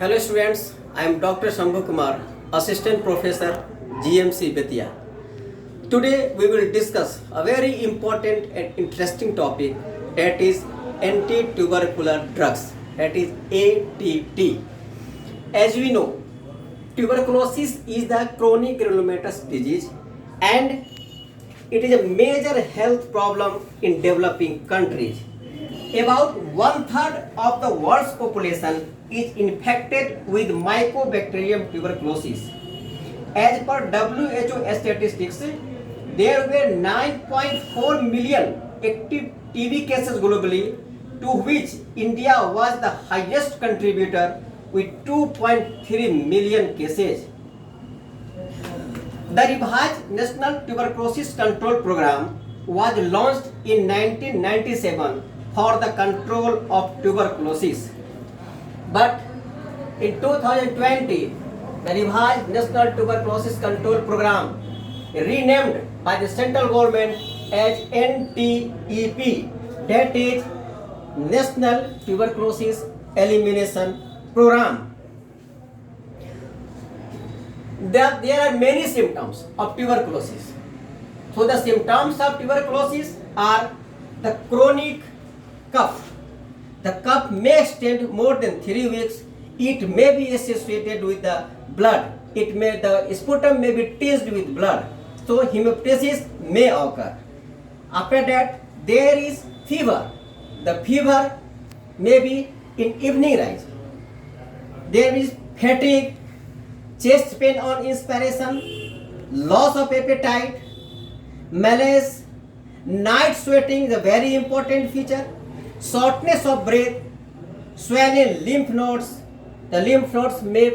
Hello students, I am Dr. Shambhu Kumar, Assistant Professor, GMC Betia. Today we will discuss a very important and interesting topic, that is anti-tubercular drugs, that is ATT. As we know, tuberculosis is the chronic granulomatous disease and it is a major health problem in developing countries. About 1/3 of the world's population is infected with Mycobacterium tuberculosis. As per WHO statistics, there were 9.4 million active TB cases globally, to which India was the highest contributor with 2.3 million cases. The revised National Tuberculosis Control Program was launched in 1997 for the control of tuberculosis. But in 2020, the revised National Tuberculosis Control Program, renamed by the central government as NTEP, that is National Tuberculosis Elimination Program. There are many symptoms of tuberculosis. So the symptoms of tuberculosis are the chronic cough. The cough may extend more than 3 weeks. It may be associated with the blood. The sputum may be tinged with blood. So hemoptysis may occur. After that, there is fever. The fever may be in evening rise. There is fatigue, chest pain on inspiration, loss of appetite, malaise, night sweating is a very important feature, shortness of breath, swelling lymph nodes. The lymph nodes may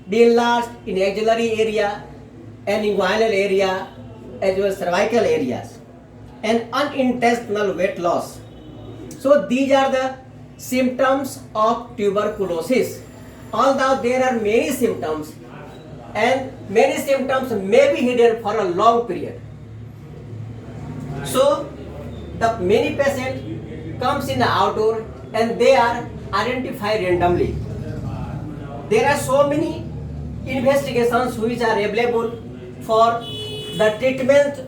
be enlarged in axillary area and inguinal area as well as cervical areas, and unintentional weight loss. So these are the symptoms of tuberculosis. Although there are many symptoms and many symptoms may be hidden for a long period. So the many patients comes in the outdoor and they are identified randomly. There are so many investigations which are available for the treatment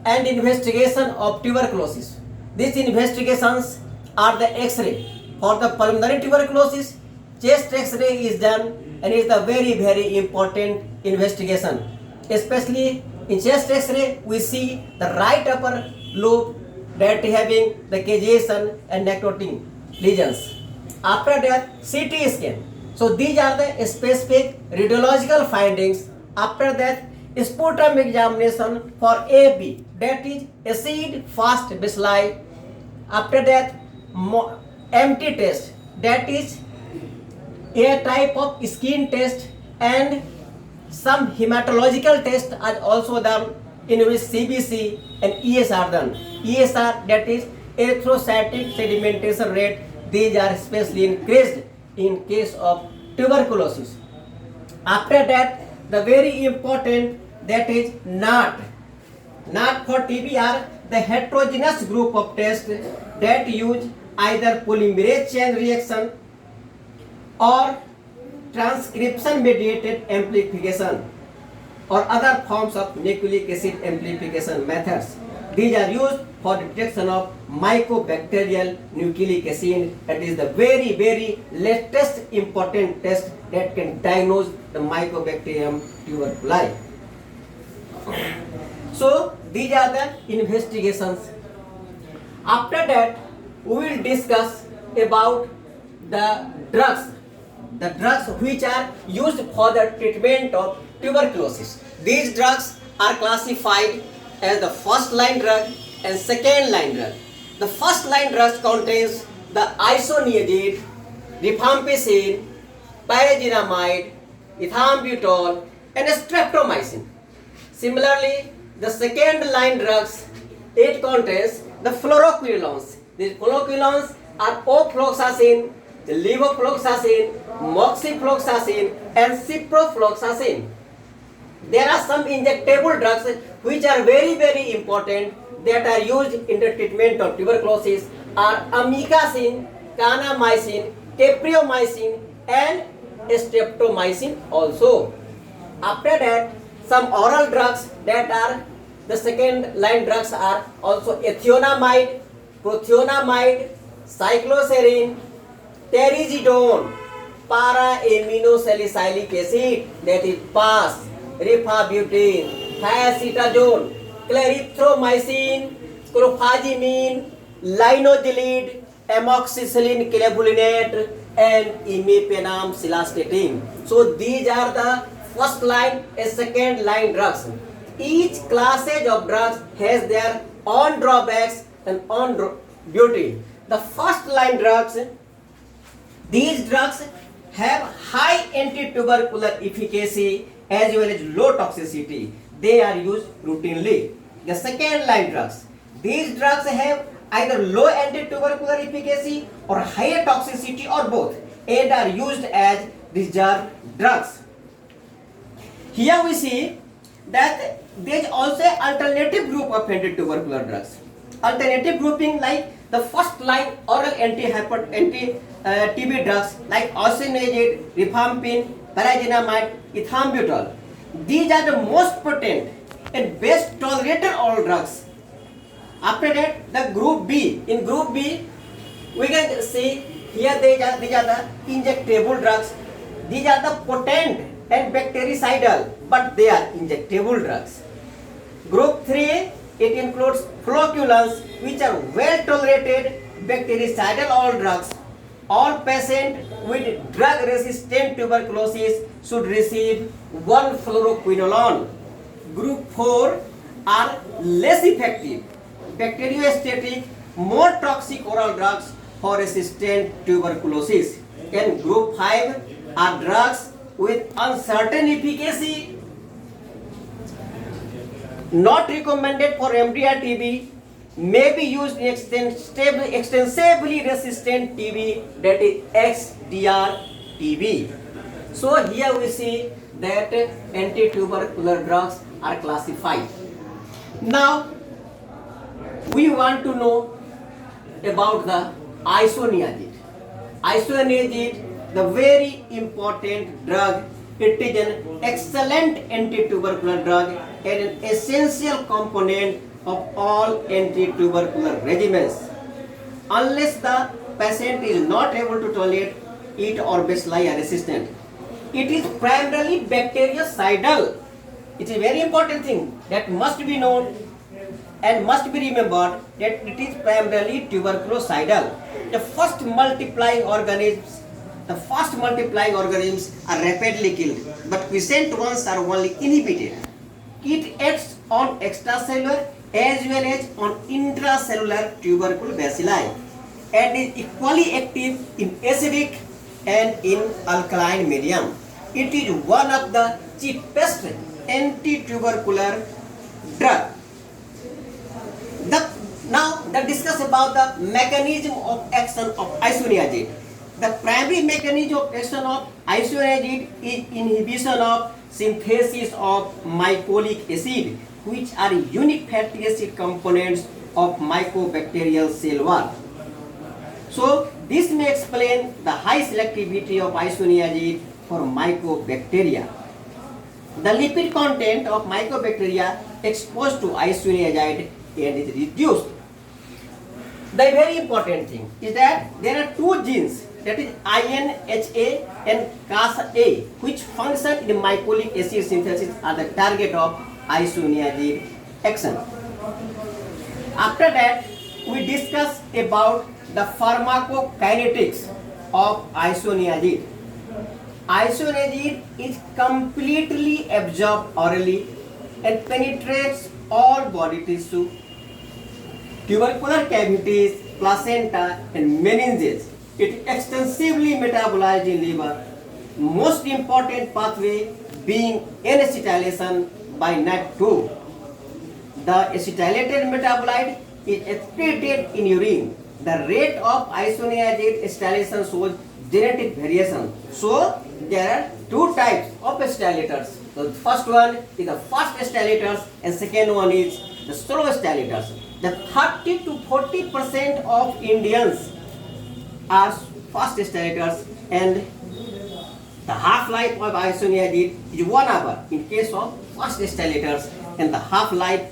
and investigation of tuberculosis. These investigations are the X-ray. For the pulmonary tuberculosis, chest X-ray is done and is the very important investigation. Especially in chest X-ray, we see the right upper lobe that having the caseation and necrotic lesions. After that, CT scan. So these are the specific radiological findings. After that, sputum examination for AP, that is acid fast bacilli. After that, MT test, that is a type of skin test, and some hematological tests are also done, in which CBC and ESR done. ESR, that is erythrocytic sedimentation rate. These are especially increased in case of tuberculosis. After that, the very important, that is NAT. NAT for TB are the heterogeneous group of tests that use either polymerase chain reaction or transcription mediated amplification or other forms of nucleic acid amplification methods. These are used for detection of mycobacterial nucleic acid. That is the very latest important test that can diagnose the Mycobacterium tuberculosis. So these are the investigations. After that, we will discuss about the drugs which are used for the treatment of tuberculosis. These drugs are classified as the first line drug and second line drug. The first line drugs contains the isoniazid, rifampicin, pyrazinamide, ethambutol, and streptomycin. Similarly, the second line drugs, it contains the fluoroquinolones. These fluoroquinolones are ofloxacin, levofloxacin, moxifloxacin, and ciprofloxacin. There are some injectable drugs which are very important that are used in the treatment of tuberculosis are amikacin, kanamycin, capreomycin, and streptomycin also. After that, some oral drugs that are the second line drugs are also ethionamide, prothionamide, cycloserine, terizidone, para-aminosalicylic acid, that is PAS, rifabutin, thiacetazone, clarithromycin, clofazimine, linozolid, amoxicillin clavulinate, and imipenem cilastatin. So these are the first line and second line drugs. Each classes of drugs has their own drawbacks and own beauty. The first line drugs, these drugs have high anti-tubercular efficacy as well as low toxicity. They are used routinely. The second line drugs, these drugs have either low anti-tubercular efficacy or higher toxicity or both, and are used as reserve drugs. Here we see that there is also an alternative group of anti-tubercular drugs. Alternative grouping like the first line oral anti-TB drugs like isoniazid, rifampin, pyrazinamide, ethambutol. These are the most potent and best tolerated oral drugs. After that, the group B. In group B, we can see here these are the injectable drugs. These are the potent and bactericidal, but they are injectable drugs. Group 3, it includes flocculants, which are well tolerated bactericidal oral drugs. All patients with drug resistant tuberculosis should receive 1 fluoroquinolone. Group 4 are less effective bacteriostatic, more toxic oral drugs for resistant tuberculosis. And group 5 are drugs with uncertain efficacy, not recommended for MDR-TB, may be used in extensively resistant TB, that is XDR-TB. So here we see that anti-tubercular drugs are classified. Now we want to know about the isoniazid. Isoniazid, the very important drug. It is an excellent anti-tubercular drug and an essential component of all anti-tubercular regimens. Unless the patient is not able to tolerate it or Bacilli are resistant. It is primarily bactericidal. It is a very important thing that must be known and must be remembered, that it is primarily tuberculocidal. The first multiplying organisms are rapidly killed, but quiescent ones are only inhibited. It acts on extracellular as well as on intracellular tubercle bacilli and is equally active in acidic and in alkaline medium. It is one of the cheapest anti-tubercular drug. Now discuss about the mechanism of action of isoniazid. The primary mechanism of action of isoniazid is inhibition of synthesis of mycolic acid, which are unique fatty acid components of mycobacterial cell wall. So this may explain the high selectivity of isoniazid for mycobacteria. The lipid content of mycobacteria exposed to isoniazid and is reduced. The very important thing is that there are two genes, that is INHA and CASA, which function in mycolic acid synthesis are the target of isoniazid action. After that, we discuss about the pharmacokinetics of isoniazid. Isoniazid is completely absorbed orally and penetrates all body tissue, tubercular cavities, placenta and meninges. It extensively metabolized in liver. Most important pathway being N-acetylation by NAT2. The acetylated metabolite is excreted in urine. The rate of isoniazid acetylation shows genetic variation. So there are two types of acetylators. The first one is the fast acetylators and second one is the slow acetylators. The 30 to 40% of Indians are fast acetylators and The half-life of isoniazid is 1 hour in case of fast stimulators, and the half-life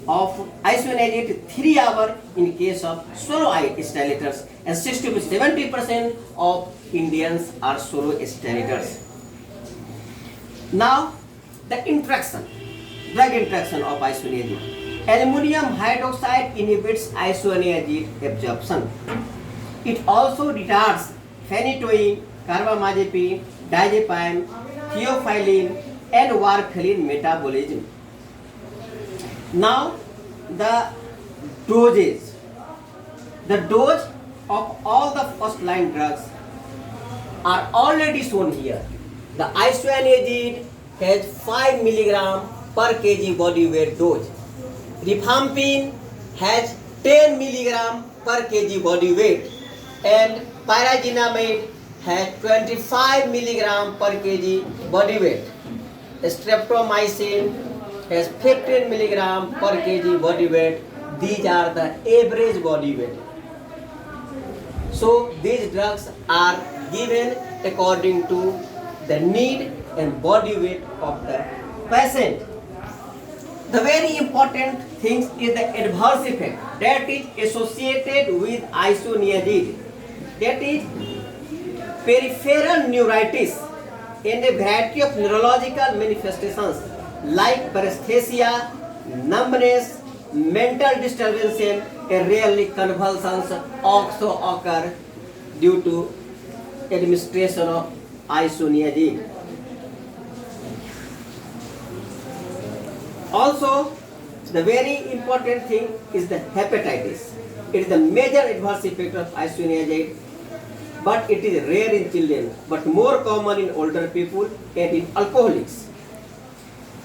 of isoniazid 3 hours in case of slow stimulators, and 60 to 70% of Indians are slow stimulators. Now, the drug interaction of isoniazid. Aluminum hydroxide inhibits isoniazid absorption. It also retards phenytoin, carbamazepine, diazepam, theophylline, and warfarin metabolism. Now, the dosage. The dose of all the first-line drugs are already shown here. The isoniazid has 5 mg per kg body weight dose. Rifampin has 10 mg per kg body weight, and pyrazinamide has 25 mg per kg body weight. Streptomycin has 15 mg per kg body weight. These are the average body weight. So these drugs are given according to the need and body weight of the patient. The very important thing is the adverse effect that is associated with isoniazid. That is peripheral neuritis and a variety of neurological manifestations like paresthesia, numbness, mental disturbance, and rarely convulsions also occur due to administration of isoniazid. Also, the very important thing is the hepatitis. It is the major adverse effect of isoniazid, but it is rare in children, but more common in older people and in alcoholics.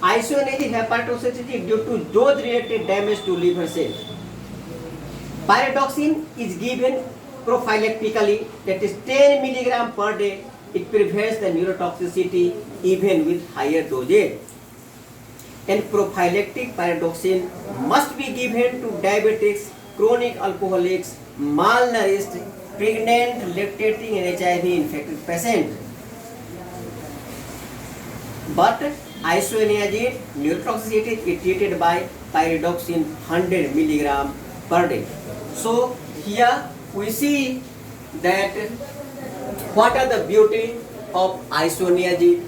Isoniazid hepatotoxicity is due to dose-related damage to liver cells. Pyridoxine is given prophylactically, that is 10 mg per day. It prevents the neurotoxicity even with higher dosage. And prophylactic pyridoxine must be given to diabetics, chronic alcoholics, malnourished, pregnant, lactating, and HIV infected patients. But isoniazid neurotoxicity is treated by pyridoxine 100 mg per day. So here we see that what are the beauty of isoniazid.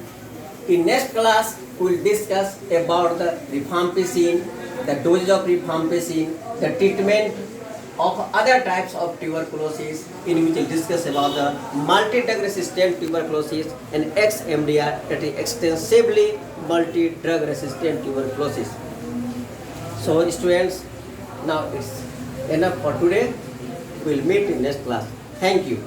In next class we will discuss about the rifampicin, the dosage of rifampicin, the treatment of other types of tuberculosis, in which we will discuss about the multi-drug resistant tuberculosis and XMDR, that is extensively multi-drug resistant tuberculosis. So students, now it's enough for today. We will meet in next class. Thank you.